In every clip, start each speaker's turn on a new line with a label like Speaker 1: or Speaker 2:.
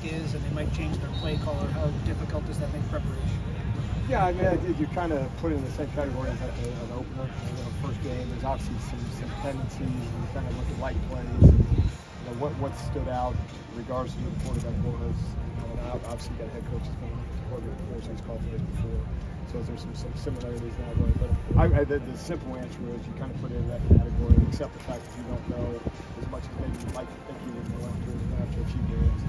Speaker 1: is, and they might change their play caller. How difficult does that make preparation?
Speaker 2: Yeah, I mean, you kind of put it in the same category as an opener. First game, there's obviously some tendencies, and you kind of look at light plays, and, what stood out, regardless of who the quarterback was. And obviously, you got a head coach that's been a quarterback before, so he's called plays before. So there's some similarities that way. But the simple answer is you kind of put it in that category, except the fact that you don't know as much as maybe you'd like to think you would know after a few games.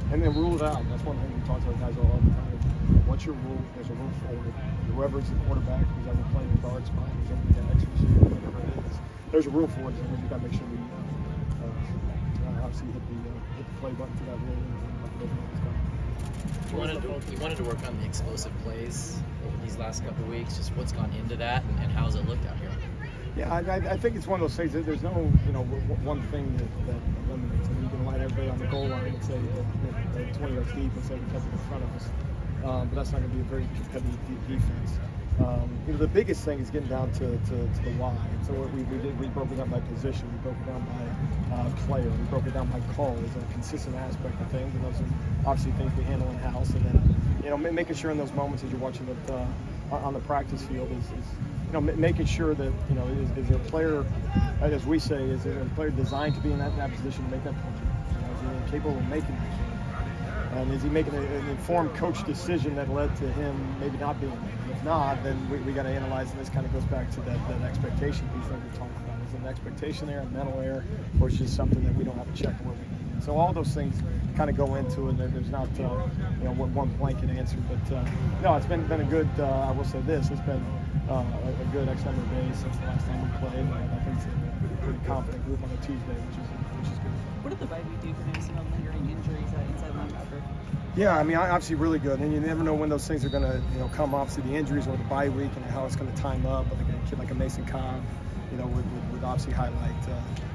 Speaker 2: And then rule it out. That's one thing we talk to our guys all the time. What's your rule? There's a rule for it. Whoever's the quarterback, who's ever playing the guard spot, who's ever the next receiver, whatever it is, there's a rule for it. We've got to make sure we obviously hit the play button to that rule
Speaker 3: You wanted to work on the explosive plays over these last couple of weeks. Just what's gone into that, and how's it looked out here?
Speaker 2: Yeah, I think it's one of those things that there's no one thing that eliminates it. You can line everybody on the goal line and say that 20 yards deep and say we kept it in front of us. But that's not going to be a very competitive defense. The biggest thing is getting down to the why. So what we broke it down by position, we broke it down by player, we broke it down by call as a consistent aspect of things, and those are obviously things we handle in house. And then making sure in those moments as you're watching it on the practice field is making sure that is there a player, as we say, is there a player designed to be in that position to make that play? Is he capable of making that play? And is he making an informed coach decision that led to him maybe not being there? If not, then we got to analyze, and this kind of goes back to that expectation piece that we're talking about. Is it an expectation there, a mental error, or is it just something that we don't have to check where we need? So all those things kind of go into it. There's not one blanket answer, but no, it's been a good. I will say this: it's been a good X number of days since the last time we played. And I think it's a pretty confident group on a Tuesday, which is good.
Speaker 4: What did the bye week do for maybe some lingering injuries inside linebacker?
Speaker 2: Yeah, I mean, obviously really good, and you never know when those things are going to, come. Obviously, the injuries or the bye week and how it's going to time up. I think a kid like a Mason Cobb, would obviously highlight.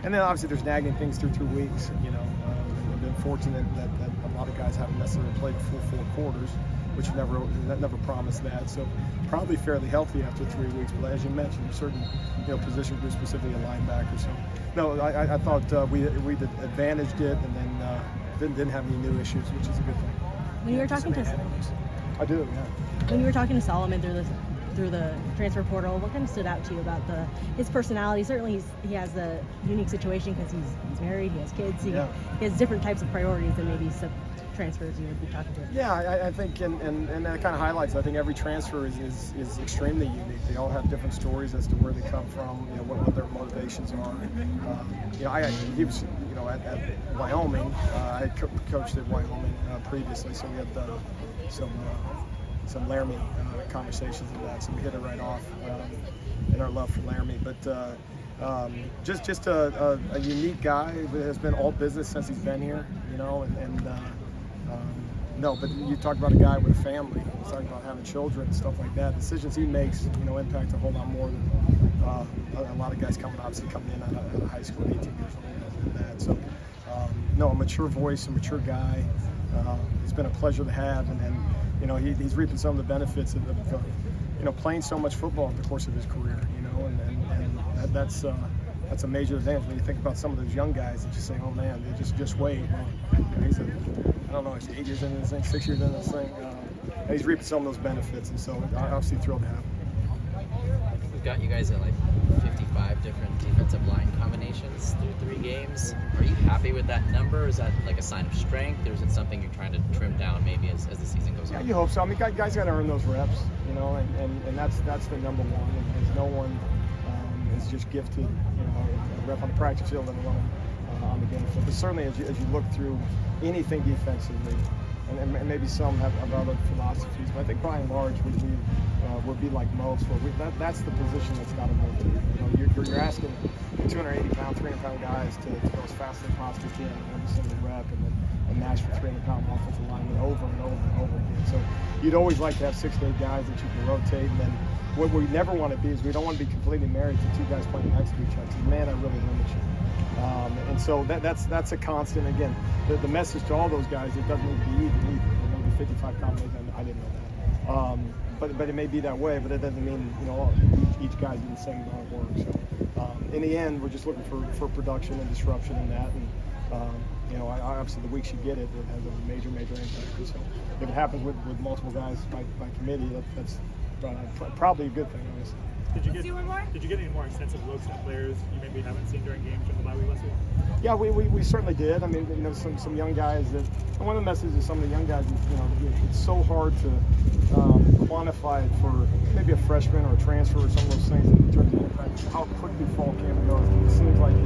Speaker 2: And then obviously there's nagging things through 2 weeks. I've been fortunate that a lot of guys haven't necessarily played the full 4 quarters, which never promised that. So probably fairly healthy after 3 weeks. But as you mentioned, there's certain position groups, specifically a linebacker. So no, I thought we advantaged it, and then didn't have any new issues, which is a good thing.
Speaker 4: When you were talking to
Speaker 2: I do, yeah.
Speaker 4: When you were talking to Solomon through the transfer portal, what kind of stood out to you about his personality? Certainly he has a unique situation because he's married, he has kids, he has different types of priorities than maybe some transfers you would be talking to.
Speaker 2: Yeah, I think, and that kind of highlights, I think every transfer is extremely unique. They all have different stories as to where they come from, what their motivations are. He was, at Wyoming. I had coached at Wyoming previously, so we had some Laramie conversations and that, so we hit it right off in our love for Laramie. But just a unique guy who has been all business since he's been here, no, but you talk about a guy with a family, you talk about having children and stuff like that. Decisions he makes, impact a whole lot more than a lot of guys coming in out of high school at 18 years old and that. So, a mature voice, a mature guy. It's been a pleasure to have, and he's reaping some of the benefits of playing so much football in the course of his career, and that's a major advantage when you think about some of those young guys that just say, oh man, they just wait. He's 8 years into this thing, 6 years into this thing. And he's reaping some of those benefits, and so I'm obviously thrilled to have him.
Speaker 3: We've got you guys at like 55 different defensive line combinations through 3 games. Are you happy with that number? Is that like a sign of strength, or is it something you're trying to trim down maybe as the season goes on?
Speaker 2: Yeah, you hope so. I mean, guys got to earn those reps, and that's the number one. And no one is just gifted, a rep on the practice field, let alone on the game field. But certainly, as you look through anything defensively, and maybe some have other philosophies, but I think by and large would be like most. Where that's the position that's got to move to. You're asking 280-pound, 300-pound guys to go as fast as they possibly can every single rep, and match for 300-pound offensive linemen over and over and over again. So you'd always like to have 6 to 8 guys that you can rotate, and then what we never want to be is we don't want to be completely married to 2 guys playing next to each other. Because, man, that really limits you. And so that's a constant. Again, the message to all those guys, it doesn't need to be even. It may be 55 combinations. I didn't know that. But it may be that way. But it doesn't mean each guy's doing the same amount of work. So in the end, we're just looking for production and disruption in that. And Obviously the weeks you get it, it has a major impact. And so if it happens with multiple guys by committee, that's probably a good thing, honestly.
Speaker 5: Did you get any more extensive looks at players you maybe haven't seen during games during the bye week last week?
Speaker 2: Yeah, we certainly did. I mean, some young guys that. And one of the messages of some of the young guys is, it's so hard to quantify it for maybe a freshman or a transfer or some of those things in terms of impact. How quickly fall camp goes. It seems like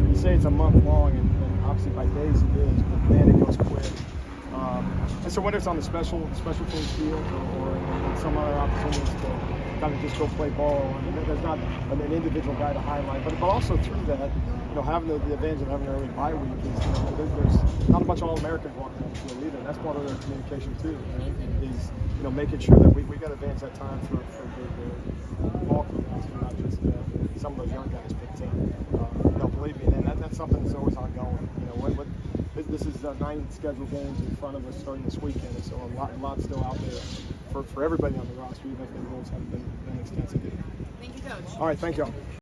Speaker 2: you say it's a month long, and obviously by days it is, but man, it goes quick. And so whether it's on the special teams field or in some other opportunities to kind of just go play ball, there's not an individual guy to highlight, but also through that, having the advantage of having an early bye week is there's not a bunch of All-Americans walking around the field either. And that's part of their communication too. Is making sure that we got to advance that time for the ball clubs, not just some of those young guys. But believe me, and that's something that's always ongoing. This is 9 scheduled games in front of us starting this weekend, and so a lot still out there for everybody on the roster, even if the rules haven't been extensive.
Speaker 6: Thank you, Coach.
Speaker 2: All right, thank y'all.